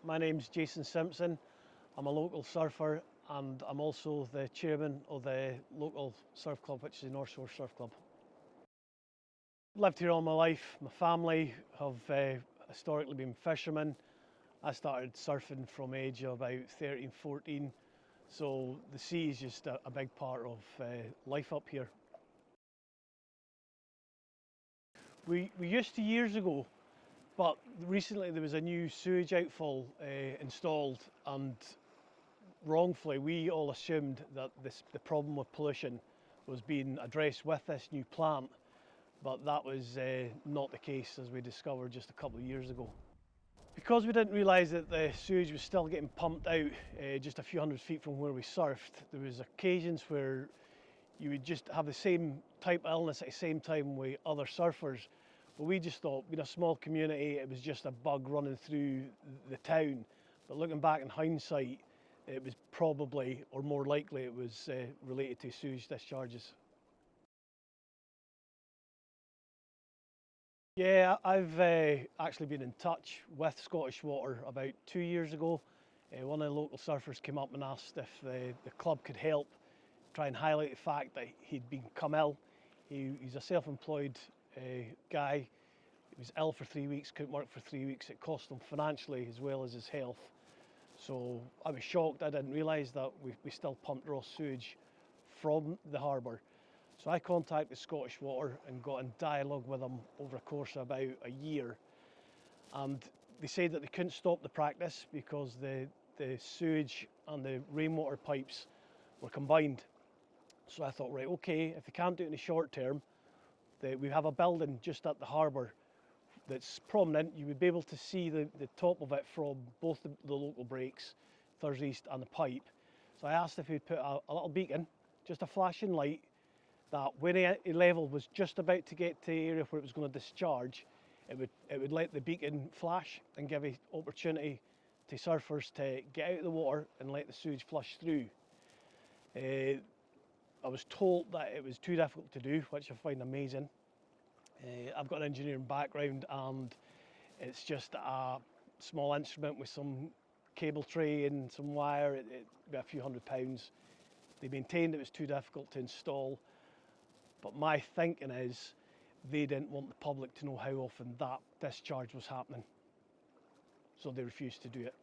My name's Jason Simpson. I'm a local surfer and I'm also the chairman of the local surf club, which is the North Shore Surf Club. Lived here all my life. My family have historically been fishermen. I started surfing from age of about 13, 14, so the sea is just a big part of life up here. We used to years ago, but recently there was a new sewage outfall installed, and wrongfully we all assumed that the problem with pollution was being addressed with this new plant, but that was not the case, as we discovered just a couple of years ago. Because we didn't realise that the sewage was still getting pumped out just a few hundred feet from where we surfed, there was occasions where you would just have the same type of illness at the same time with other surfers. But we just thought, being a small community, it was just a bug running through the town. But looking back in hindsight, it was probably, or more likely, it was related to sewage discharges. Yeah, I've actually been in touch with Scottish Water about 2 years ago. One of the local surfers came up and asked if the club could help try and highlight the fact that he'd become ill. He's a self-employed guy. He was ill for 3 weeks, couldn't work for 3 weeks. It cost him financially as well as his health. So I was shocked. I didn't realise that we still pumped raw sewage from the harbour. So I contacted Scottish Water and got in dialogue with them over a course of about a year. And they said that they couldn't stop the practice because the sewage and the rainwater pipes were combined. So I thought, right, okay, if they can't do it in the short term, we have a building just at the harbour that's prominent. You would be able to see the top of it from both the local breaks, Thurso East and the pipe. So I asked if he'd put a little beacon, just a flashing light, that when a level was just about to get to the area where it was going to discharge, it would let the beacon flash and give an opportunity to surfers to get out of the water and let the sewage flush through. I was told that it was too difficult to do, which I find amazing. I've got an engineering background and it's just a small instrument with some cable tray and some wire. It a few £100. They maintained it was too difficult to install, but my thinking is they didn't want the public to know how often that discharge was happening, so they refused to do it.